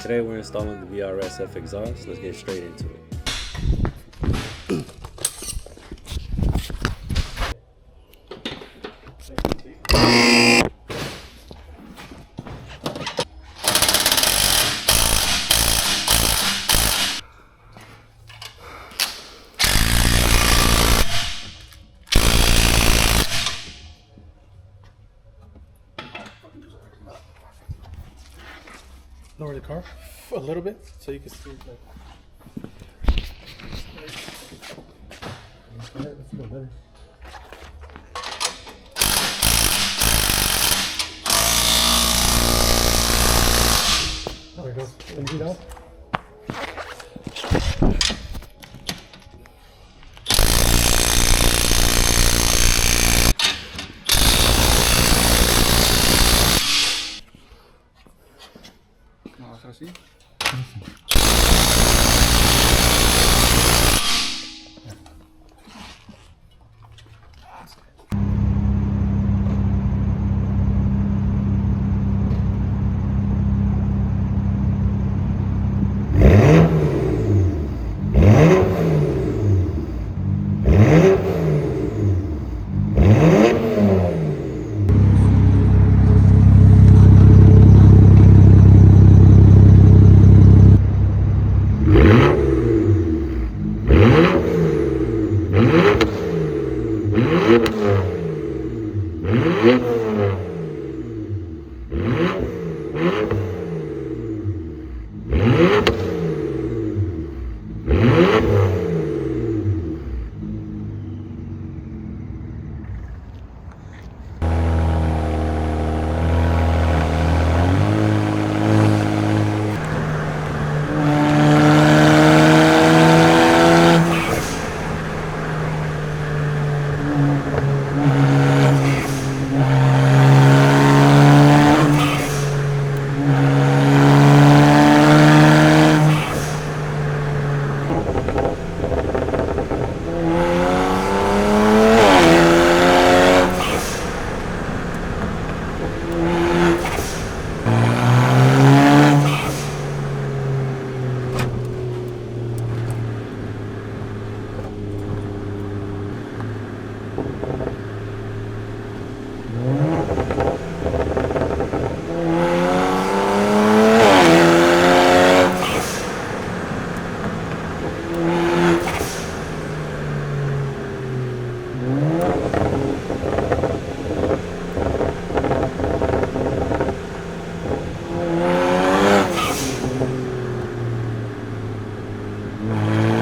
Today we're installing the VRS-F exhaust. Let's get straight into it. Lower the car a little bit so you can see. Let's go better. There we go. Empty it out. Vamos así.